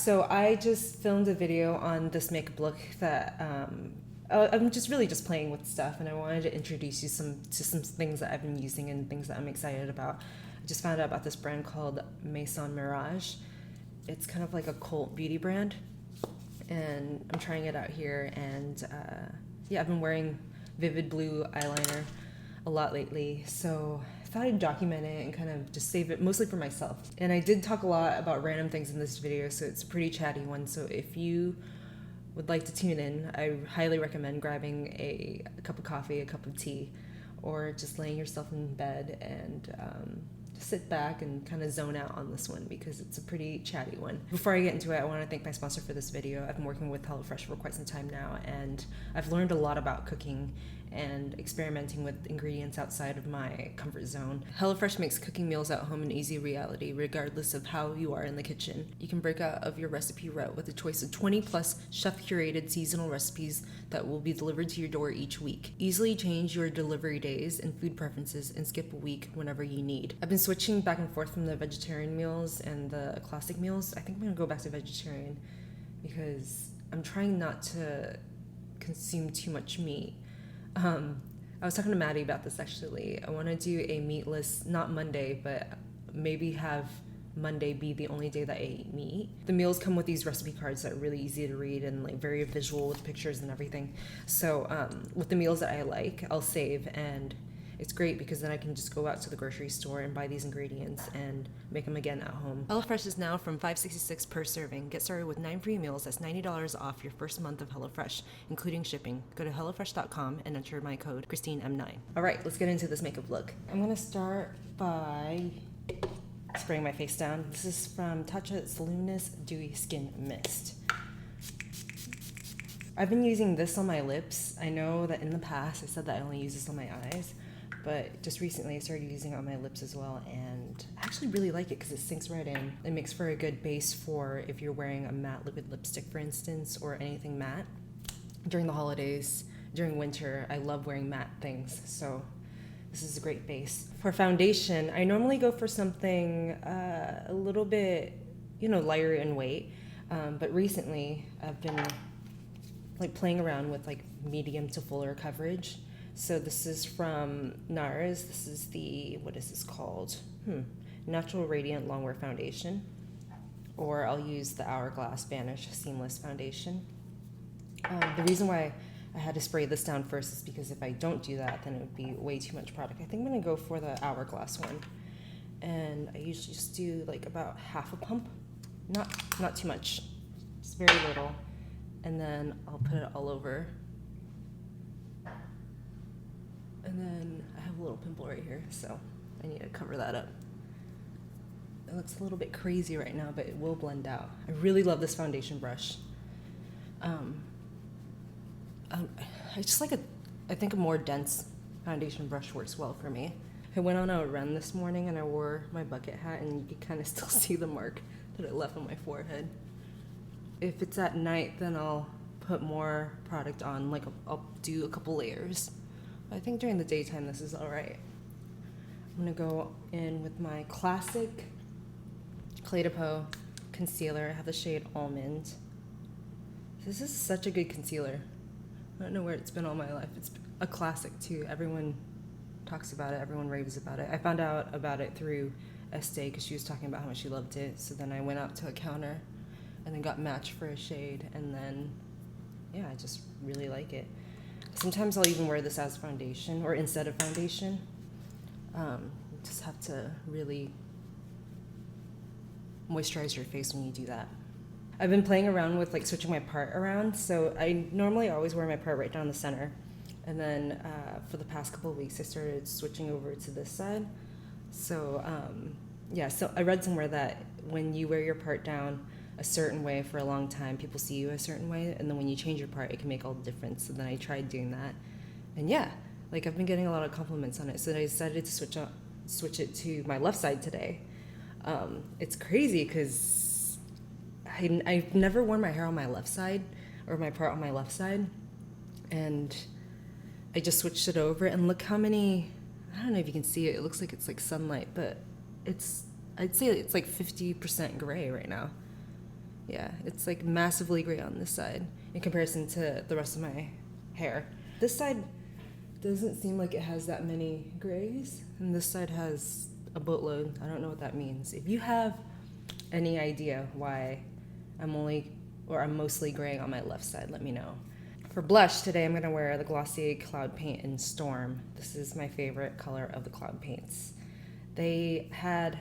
so I just filmed a video on this makeup look that I'm just really just playing with stuff, and I wanted to introduce you to some things that I've been using and things that I'm excited about. I just found out about this brand called Maison Mirage. It's kind of like a cult beauty brand, and I'm trying it out here, and yeah, I've been wearing vivid blue eyeliner a lot lately, so I thought I'd document it and kind of just save it mostly for myself. And I did talk a lot about random things in this video, so it's a pretty chatty one. So if you would like to tune in, I highly recommend grabbing a cup of coffee, a cup of tea, or just laying yourself in bed and just sit back and kind of zone out on this one because it's a pretty chatty one. Before I get into it, I want to thank my sponsor for this video. I've been working with HelloFresh for quite some time now, and I've learned a lot about cooking and experimenting with ingredients outside of my comfort zone. HelloFresh makes cooking meals at home an easy reality, regardless of how you are in the kitchen. You can break out of your recipe rut with a choice of 20 plus chef-curated seasonal recipes that will be delivered to your door each week. Easily change your delivery days and food preferences and skip a week whenever you need. I've been switching back and forth from the vegetarian meals and the classic meals. I think I'm gonna go back to vegetarian because I'm trying not to consume too much meat. I was talking to Maddie about this actually. I want to do a meatless, not Monday, but maybe have Monday be the only day that I eat meat. The meals come with these recipe cards that are really easy to read and like very visual with pictures and everything. So with the meals that I like, I'll save, and it's great because then I can just go out to the grocery store and buy these ingredients and make them again at home. HelloFresh is now from $5.66 per serving. Get started with 9 free meals. That's $90 off your first month of HelloFresh, including shipping. Go to HelloFresh.com and enter my code ChristineM9. All right, let's get into this makeup look. I'm gonna start by spraying my face down. This is from Tatcha's Luminous Dewy Skin Mist. I've been using this on my lips. I know that in the past I said that I only use this on my eyes, but just recently I started using it on my lips as well, and I actually really like it because it sinks right in. It makes for a good base for if you're wearing a matte liquid lipstick, for instance, or anything matte. During the holidays, during winter, I love wearing matte things, so this is a great base. For foundation, I normally go for something a little bit, lighter in weight, but recently I've been like playing around with like medium to fuller coverage. So this is from NARS. This is the, what is this called? Natural Radiant Longwear Foundation. Or I'll use the Hourglass Vanish Seamless Foundation. The reason why I had to spray this down first is because if I don't do that, then it would be way too much product. I think I'm gonna go for the Hourglass one. And I usually just do like about half a pump. Not too much, just very little. And then I'll put it all over. And then I have a little pimple right here, so I need to cover that up. It looks a little bit crazy right now, but it will blend out. I really love this foundation brush. I just like I think a more dense foundation brush works well for me. I went on a run this morning and I wore my bucket hat, and you can kind of still see the mark that it left on my forehead. If it's at night, then I'll put more product on, like I'll do a couple layers. I think during the daytime this is all right. I'm gonna go in with my classic Clé de Peau concealer. I have the shade Almond. This is such a good concealer. I don't know where it's been all my life. It's a classic too. Everyone talks about it, everyone raves about it. I found out about it through Estee because she was talking about how much she loved it. So then I went out to a counter and then got matched for a shade, and then yeah, I just really like it. Sometimes I'll even wear this as foundation or instead of foundation. Just have to really moisturize your face when you do that. I've been playing around with like switching my part around. So I normally always wear my part right down the center. And then for the past couple of weeks, I started switching over to this side. So yeah, so I read somewhere that when you wear your part down a certain way for a long time, people see you a certain way, and then when you change your part, it can make all the difference. So then I tried doing that, and yeah, like I've been getting a lot of compliments on it. So I decided to switch it to my left side today. It's crazy because I've never worn my hair on my left side or my part on my left side, and I just switched it over, and look how many, I don't know if you can see it, it looks like it's like sunlight, but I'd say it's like 50% gray right now. Yeah, it's like massively gray on this side in comparison to the rest of my hair. This side doesn't seem like it has that many grays, and this side has a boatload. I don't know what that means. If you have any idea why I'm mostly graying on my left side, let me know. For blush, today I'm gonna wear the Glossier Cloud Paint in Storm. This is my favorite color of the cloud paints. They have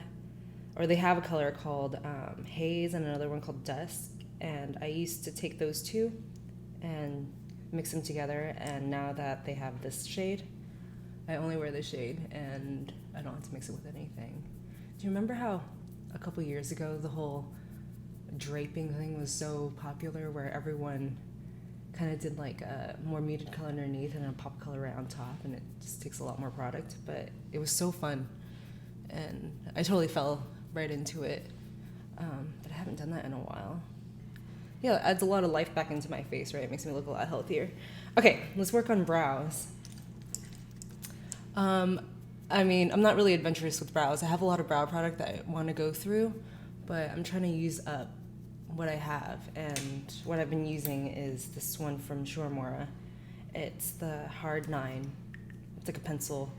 a color called Haze and another one called Dusk, and I used to take those two and mix them together, and now that they have this shade, I only wear this shade and I don't have to mix it with anything. Do you remember how a couple years ago the whole draping thing was so popular, where everyone kind of did like a more muted color underneath and a pop color right on top, and it just takes a lot more product, but it was so fun and I totally fell right into it, but I haven't done that in a while. Yeah, it adds a lot of life back into my face, right? It makes me look a lot healthier. Okay, let's work on brows. I mean, I'm not really adventurous with brows. I have a lot of brow product that I want to go through, but I'm trying to use up what I have, and what I've been using is this one from Shurmura. It's the Hard 9. It's like a pencil,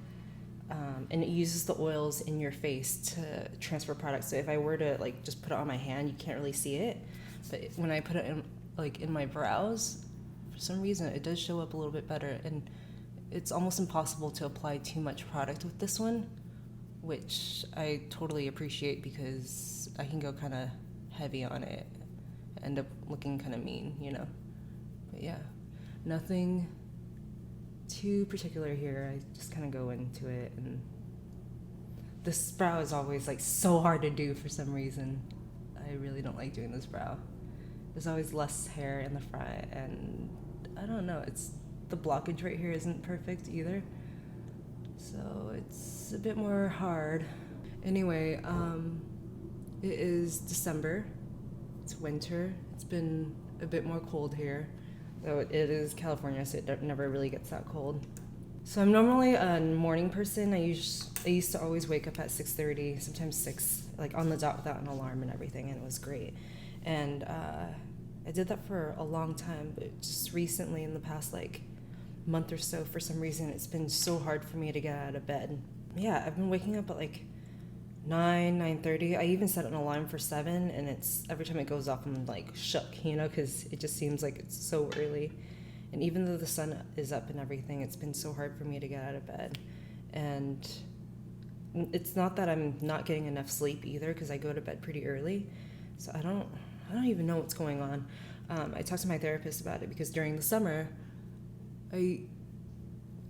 and it uses the oils in your face to transfer products. So if I were to like just put it on my hand, you can't really see it, but when I put it in my brows, for some reason it does show up a little bit better, and it's almost impossible to apply too much product with this one, which I totally appreciate because I can go kind of heavy on it, end up looking kind of mean, you know. But yeah, nothing too particular here. I just kind of go into it, and this brow is always like so hard to do for some reason. I really don't like doing this brow. There's always less hair in the front, and I don't know, the blockage right here isn't perfect either, so it's a bit more hard. Anyway, it is December. It's winter. It's been a bit more cold here, though it is California, so it never really gets that cold. So I'm normally a morning person. I used to always wake up at 6:30, sometimes 6, like on the dot without an alarm and everything, and it was great. And I did that for a long time, but just recently, in the past like month or so, for some reason, it's been so hard for me to get out of bed. Yeah, I've been waking up at like 9:30. I even set an alarm for 7, and it's every time it goes off, I'm like shook, you know, because it just seems like it's so early. And even though the sun is up and everything, it's been so hard for me to get out of bed. And it's not that I'm not getting enough sleep either, because I go to bed pretty early. So I don't even know what's going on. I talked to my therapist about it, because during the summer, I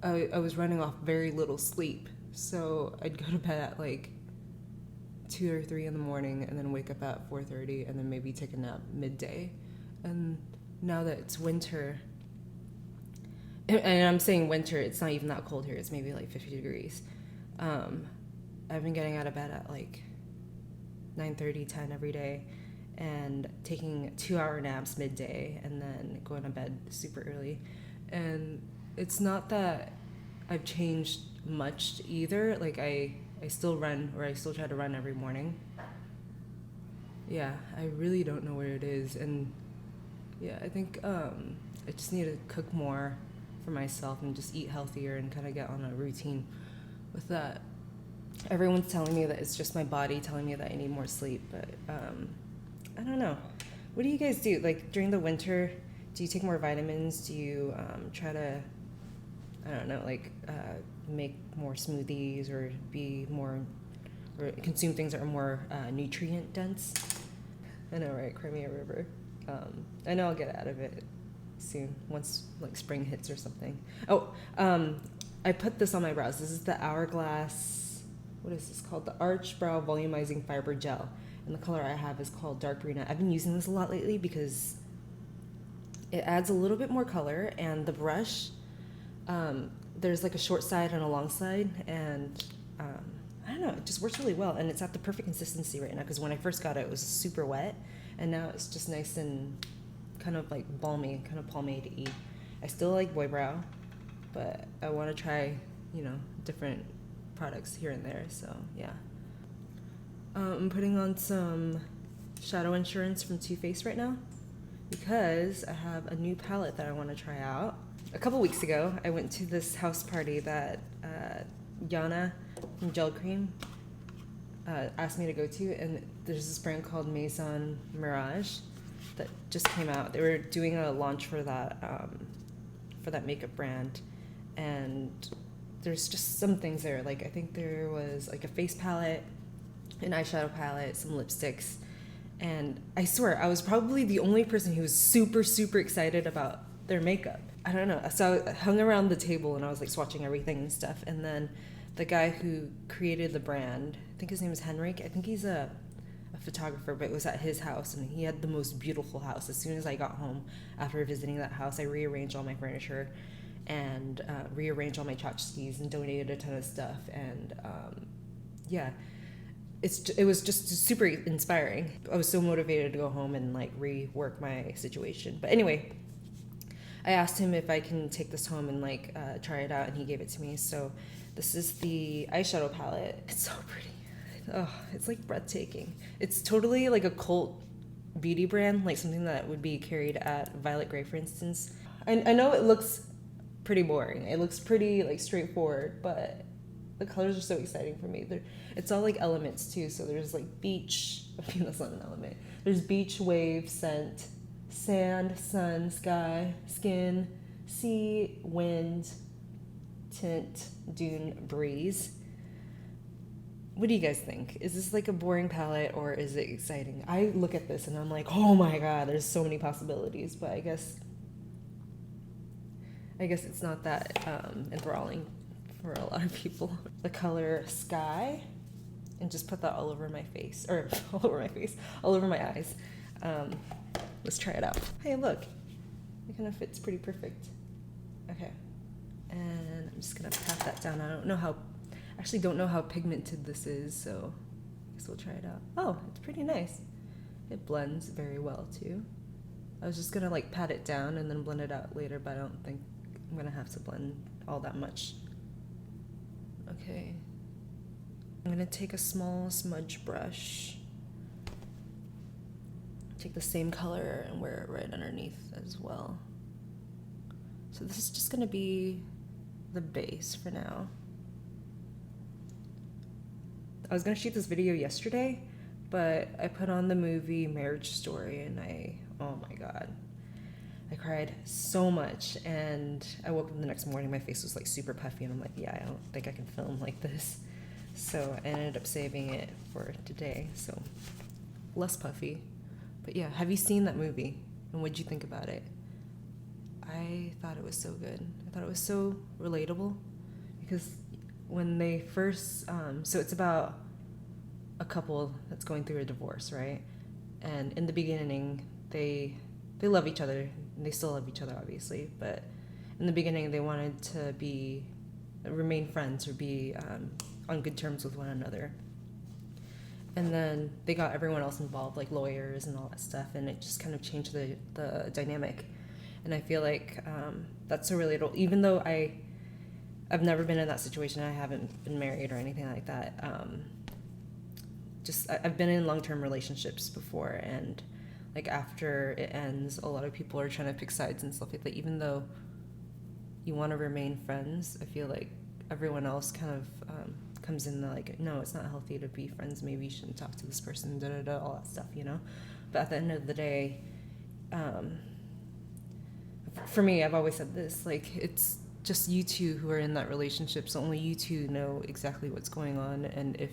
was running off very little sleep. So I'd go to bed at like 2 or 3 in the morning, and then wake up at 4:30, and then maybe take a nap midday. And now that it's winter, and I'm saying winter, it's not even that cold here, it's maybe like 50 degrees. I've been getting out of bed at like 9:30, 10 every day, and taking 2-hour naps midday, and then going to bed super early. And it's not that I've changed much either. Like I still run, or I still try to run every morning. Yeah, I really don't know where it is. And yeah, I think I just need to cook more for myself and just eat healthier and kind of get on a routine with that. Everyone's telling me that it's just my body telling me that I need more sleep, but I don't know. What do you guys do? Like during the winter, do you take more vitamins? Do you try to, I don't know, like make more smoothies, or consume things that are more nutrient dense? I know, right? Crimea River. I know I'll get out of it soon, once like spring hits or something. Oh, I put this on my brows. This is the Hourglass, what is this called? The Arch Brow Volumizing Fiber Gel. And the color I have is called Dark Brunette. I've been using this a lot lately because it adds a little bit more color, and the brush, there's like a short side and a long side, and I don't know, it just works really well, and it's at the perfect consistency right now, because when I first got it, it was super wet, and now it's just nice and kind of like balmy, kind of pomade-y. I still like boy brow, but I want to try, you know, different products here and there, so yeah. I'm putting on some Shadow Insurance from Too Faced right now because I have a new palette that I want to try out. A couple weeks ago, I went to this house party that Yana from Gel Cream asked me to go to, and there's this brand called Maison Mirage that just came out. They were doing a launch for that makeup brand, and there's just some things there. Like I think there was like a face palette, an eyeshadow palette, some lipsticks, and I swear I was probably the only person who was super excited about their makeup. I don't know. So I hung around the table and I was like swatching everything and stuff, and then the guy who created the brand, I think his name is Henrik. I think he's a photographer, but it was at his house, and he had the most beautiful house. As soon as I got home after visiting that house, I rearranged all my furniture and rearranged all my tchotchkes and donated a ton of stuff. And yeah, it was just super inspiring. I was so motivated to go home and like rework my situation. But anyway, I asked him if I can take this home and like try it out, and he gave it to me. So this is the eyeshadow palette. It's so pretty. Oh, it's like breathtaking. It's totally like a cult beauty brand, like something that would be carried at Violet Grey, for instance. I know it looks pretty boring. It looks pretty like straightforward, but the colors are so exciting for me. It's all like elements too. So there's like beach. I mean, that's not an element. There's beach, wave, scent, sand, sun, sky, skin, sea, wind, tint, dune, breeze. What do you guys think? Is this like a boring palette or is it exciting? I look at this and I'm like, oh my god, there's so many possibilities, but I guess it's not that enthralling for a lot of people. The color Sky, and just put that all over my face, or all over my eyes. Let's try it out. Hey, look, it kind of fits pretty perfect. Okay, and I'm just gonna pat that down. I actually don't know how pigmented this is, so I guess we'll try it out. Oh, it's pretty nice. It blends very well too. I was just gonna like pat it down and then blend it out later, but I don't think I'm gonna have to blend all that much. Okay. I'm gonna take a small smudge brush, take the same color and wear it right underneath as well. So this is just gonna be the base for now. I was gonna shoot this video yesterday, but I put on the movie Marriage Story and oh my god, I cried so much, and I woke up the next morning, my face was like super puffy, and I'm like, yeah, I don't think I can film like this. So I ended up saving it for today, so less puffy. But yeah, have you seen that movie? And what'd you think about it? I thought it was so good. I thought it was so relatable, because when they first, so it's about a couple that's going through a divorce, right? And in the beginning, they love each other, and they still love each other, obviously, but in the beginning, they wanted to remain friends or be on good terms with one another. And then they got everyone else involved, like lawyers and all that stuff, and it just kind of changed the dynamic. And I feel like that's so relatable, even though I've never been in that situation. I haven't been married or anything like that. I've been in long-term relationships before, and like after it ends, a lot of people are trying to pick sides and stuff like that. Even though you want to remain friends, I feel like everyone else kind of comes in like, no, it's not healthy to be friends. Maybe you shouldn't talk to this person, all that stuff, you know? But at the end of the day, for me, I've always said this, like, it's just you two who are in that relationship, so only you two know exactly what's going on, and if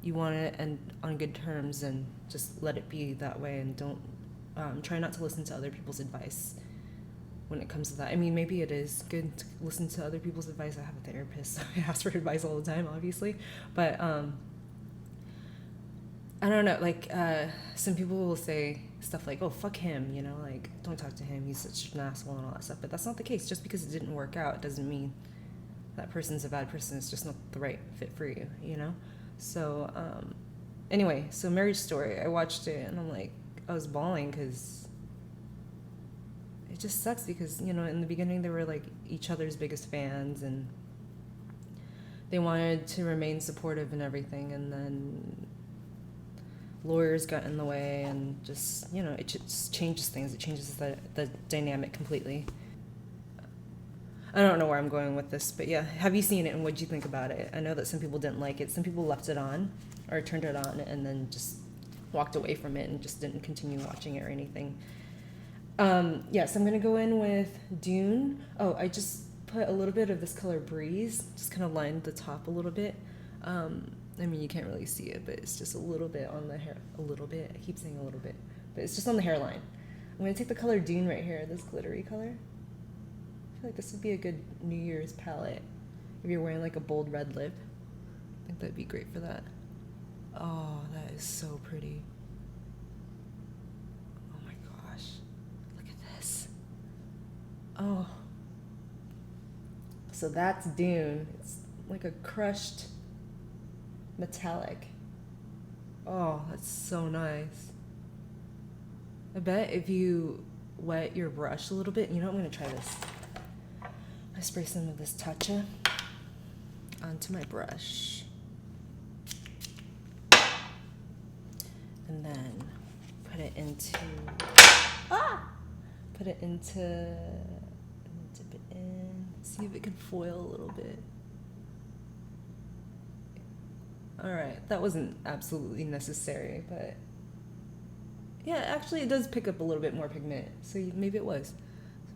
you want to end on good terms, and just let it be that way, and don't try not to listen to other people's advice when it comes to that. I mean, maybe it is good to listen to other people's advice. I have a therapist, so I ask for advice all the time, obviously, but I don't know, like some people will say stuff like, oh, fuck him, you know, like, don't talk to him, he's such an asshole and all that stuff. But that's not the case. Just because it didn't work out doesn't mean that person's a bad person. It's just not the right fit for you, you know? So anyway, so Marriage Story, I watched it and I'm like, I was bawling because it just sucks, because, you know, in the beginning they were like each other's biggest fans and they wanted to remain supportive and everything, and then lawyers got in the way, and just, you know, it just changes things. It changes the dynamic completely. I don't know where I'm going with this, but yeah, have you seen it and what'd you think about it? I know that some people didn't like it. Some people left it on or turned it on and then just walked away from it and just didn't continue watching it or anything. Yes, I'm gonna go in with Dune. Oh, I just put a little bit of this color Breeze, just kind of lined the top a little bit. I mean, you can't really see it, but it's just a little bit on the hair. A little bit. I keep saying a little bit, but it's just on the hairline. I'm going to take the color Dune right here, this glittery color. I feel like this would be a good New Year's palette if you're wearing like a bold red lip. I think that'd be great for that. Oh, that is so pretty. Oh my gosh. Look at this. Oh. So that's Dune. It's like a crushed metallic. Oh, that's so nice. I bet if you wet your brush a little bit, you know what, I'm gonna try this. I spray some of this Tatcha onto my brush. And then put it into, dip it in, see if it can foil a little bit. All right, that wasn't absolutely necessary, but yeah, actually it does pick up a little bit more pigment, so maybe it was. So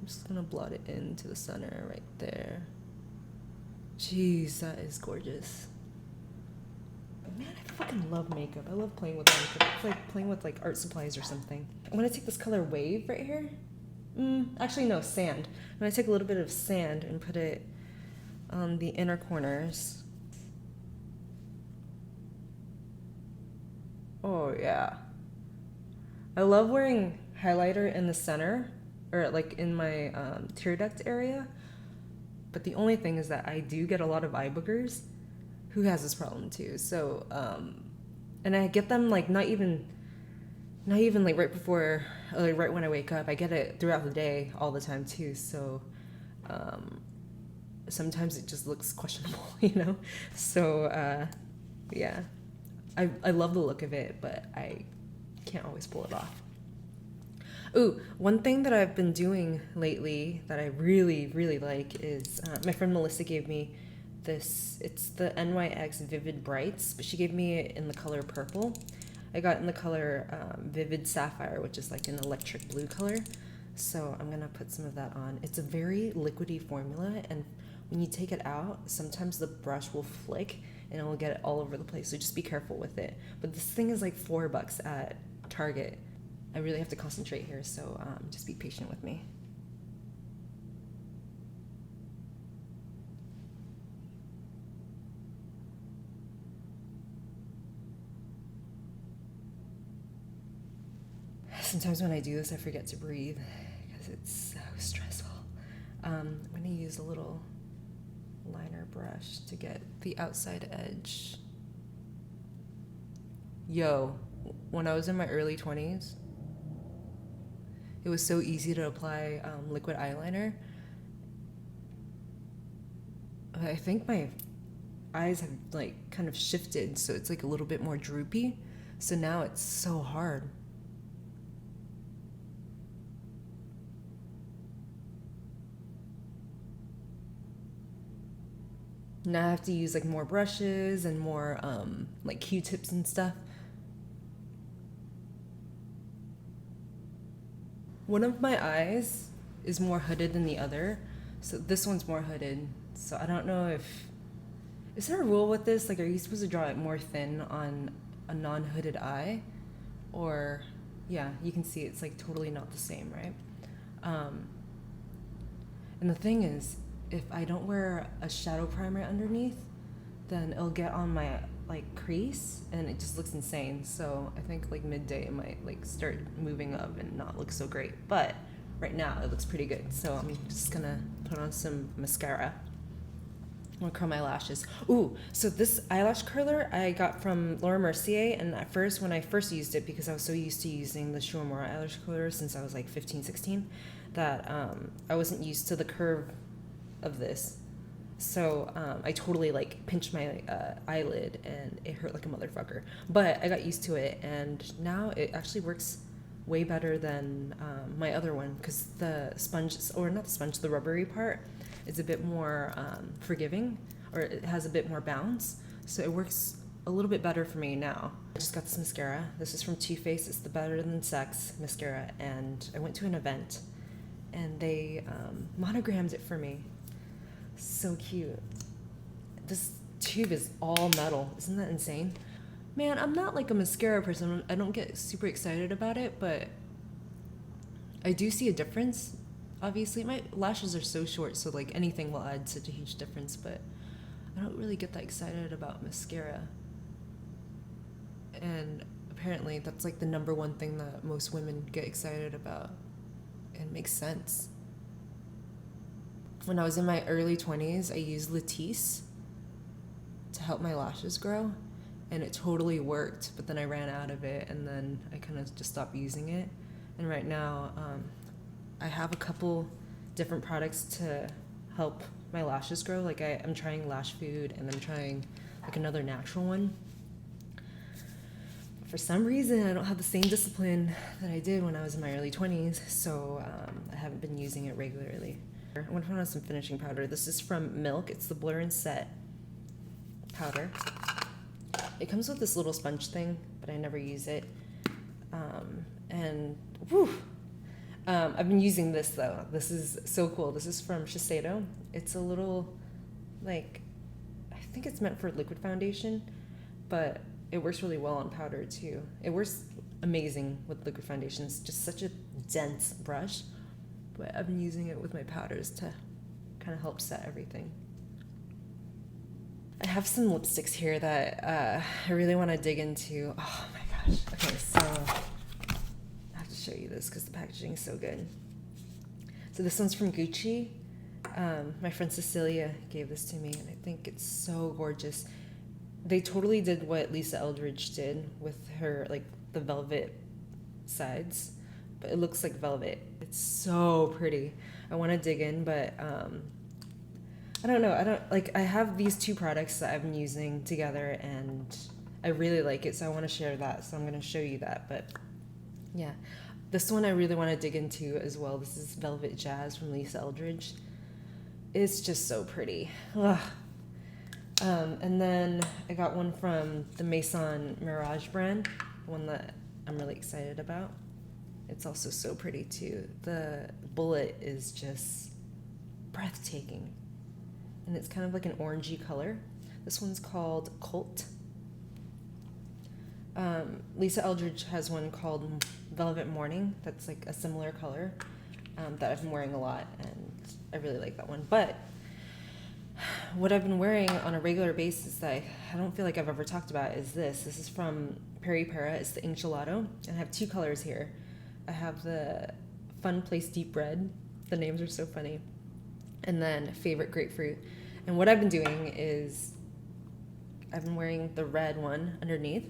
I'm just gonna blot it into the center right there. Jeez, that is gorgeous. Man, I fucking love makeup. I love playing with makeup. It's like playing with like art supplies or something. I'm gonna take this color Wave right here. Actually no, Sand. I'm gonna take a little bit of sand and put it on the inner corners. Oh yeah. I love wearing highlighter in the center, or like in my tear duct area. But the only thing is that I do get a lot of eye boogers. Who has this problem too? So, and I get them like not even like right before, like right when I wake up. I get it throughout the day all the time too. So, sometimes it just looks questionable, you know? So, yeah. I love the look of it, but I can't always pull it off. Ooh, one thing that I've been doing lately that I really, really like is my friend Melissa gave me this. It's the NYX Vivid Brights, but she gave me it in the color purple. I got in the color Vivid Sapphire, which is like an electric blue color. So I'm going to put some of that on. It's a very liquidy formula, and when you take it out, sometimes the brush will flick and it will get it all over the place, so just be careful with it. But this thing is like $4 at Target. I really have to concentrate here, so just be patient with me. Sometimes when I do this, I forget to breathe because it's so stressful. I'm going to use a little liner brush to get the outside edge. Yo, when I was in my early 20s, it was so easy to apply liquid eyeliner. I think my eyes have like kind of shifted, so it's like a little bit more droopy. So now it's so hard. Now I have to use like more brushes and more like Q-tips and stuff. One of my eyes is more hooded than the other, so this one's more hooded. So I don't know if, is there a rule with this? Like, are you supposed to draw it more thin on a non-hooded eye? Or, yeah, you can see it's like totally not the same, right? And the thing is, if I don't wear a shadow primer underneath, then it'll get on my like crease and it just looks insane. So I think like midday it might like start moving up and not look so great. But right now it looks pretty good. So I'm just gonna put on some mascara. I'm gonna curl my lashes. Ooh, so this eyelash curler I got from Laura Mercier, and at first, when I first used it, because I was so used to using the Shuamura eyelash curler since I was like 15, 16, that I wasn't used to the curve of this. So I totally like pinched my eyelid and it hurt like a motherfucker. But I got used to it, and now it actually works way better than my other one, because the sponge, or not the sponge, the rubbery part is a bit more forgiving, or it has a bit more bounce. So it works a little bit better for me now. I just got this mascara. This is from Too Faced. It's the Better Than Sex mascara, and I went to an event and they monogrammed it for me. So cute. This tube is all metal. Isn't that insane? Man, I'm not like a mascara person. I don't get super excited about it, but I do see a difference. Obviously, my lashes are so short, so like anything will add such a huge difference, but I don't really get that excited about mascara. And apparently that's like the number one thing that most women get excited about. It makes sense. When I was in my early 20s, I used Latisse to help my lashes grow, and it totally worked, but then I ran out of it, and then I kind of just stopped using it. And right now, I have a couple different products to help my lashes grow. Like I'm trying Lash Food, and I'm trying like another natural one. For some reason, I don't have the same discipline that I did when I was in my early 20s, so I haven't been using it regularly. I want to put on some finishing powder. This is from Milk. It's the Blur and Set powder. It comes with this little sponge thing, but I never use it. And whew, I've been using this though. This is so cool. This is from Shiseido. It's a little, like, I think it's meant for liquid foundation, but it works really well on powder too. It works amazing with liquid foundations. Just such a dense brush. But I've been using it with my powders to kind of help set everything. I have some lipsticks here that I really want to dig into. Oh my gosh. Okay, so I have to show you this because the packaging is so good. So this one's from Gucci. My friend Cecilia gave this to me, and I think it's so gorgeous. They totally did what Lisa Eldridge did with her, like, the velvet sides. But it looks like velvet. It's so pretty. I want to dig in, but I don't know. I have these two products that I've been using together, and I really like it, so I want to share that. So I'm going to show you that. But yeah, this one I really want to dig into as well. This is Velvet Jazz from Lisa Eldridge. It's just so pretty. Ugh. And then I got one from the Maison Mirage brand, one that I'm really excited about. It's also so pretty too. The bullet is just breathtaking. And it's kind of like an orangey color. This one's called Cult. Lisa Eldridge has one called Velvet Morning that's like a similar color that I've been wearing a lot, and I really like that one. But what I've been wearing on a regular basis that I don't feel like I've ever talked about is this. This is from Peri Para. It's the Ink Gelato. And I have two colors here. I have the Fun Place Deep Red. The names are so funny. And then Favorite Grapefruit. And what I've been doing is I've been wearing the red one underneath.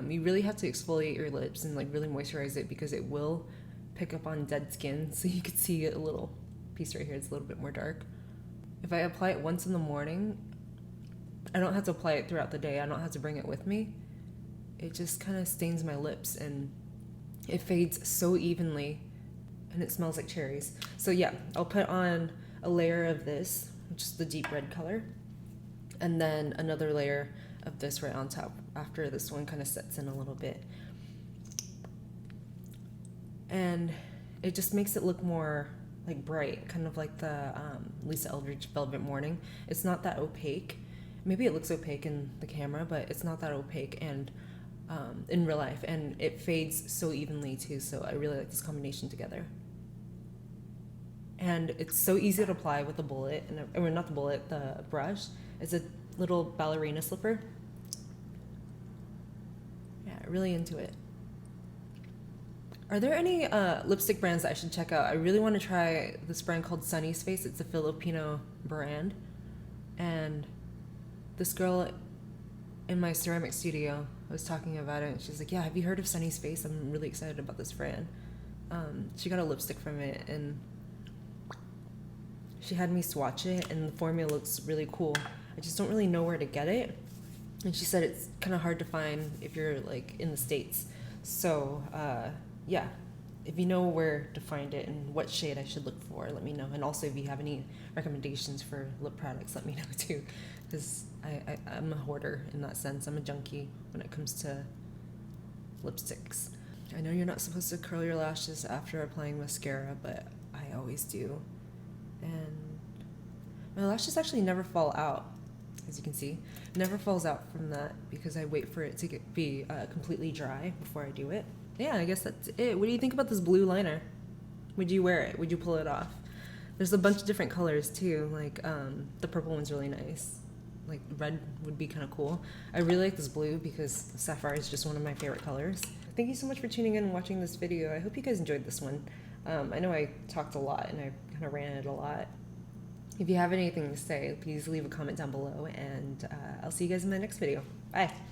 You really have to exfoliate your lips and like really moisturize it, because it will pick up on dead skin. So you can see a little piece right here. It's a little bit more dark. If I apply it once in the morning, I don't have to apply it throughout the day. I don't have to bring it with me. It just kind of stains my lips, and it fades so evenly, and it smells like cherries. So yeah, I'll put on a layer of this, which is the deep red color, and then another layer of this right on top after this one kind of sets in a little bit. And it just makes it look more like bright, kind of like the Lisa Eldridge Velvet Morning. It's not that opaque. Maybe it looks opaque in the camera, but it's not that opaque and in real life, and it fades so evenly too. So I really like this combination together. And it's so easy to apply with the bullet, or not the bullet, the brush. It's a little ballerina slipper. Yeah, really into it. Are there any lipstick brands that I should check out? I really want to try this brand called Sunny's Face. It's a Filipino brand. And this girl in my ceramic studio was talking about it, and she's like, yeah, have you heard of Sunny's Face? I'm really excited about this brand. She got a lipstick from it, and She had me swatch it, and the formula looks really cool. I just don't really know where to get it. And she said it's kind of hard to find if you're like in the States. So yeah, if you know where to find it and what shade I should look for, let me know. And also if you have any recommendations for lip products, let me know too. Because I'm a hoarder in that sense. I'm a junkie when it comes to lipsticks. I know you're not supposed to curl your lashes after applying mascara, but I always do. And my lashes actually never fall out, as you can see. It never falls out from that because I wait for it to be completely dry before I do it. Yeah, I guess that's it. What do you think about this blue liner? Would you wear it? Would you pull it off? There's a bunch of different colors too. Like the purple one's really nice. Like red would be kind of cool. I really like this blue because sapphire is just one of my favorite colors. Thank you so much for tuning in and watching this video. I hope you guys enjoyed this one. I know I talked a lot and I kind of ran it a lot. If you have anything to say, please leave a comment down below, and I'll see you guys in my next video. Bye.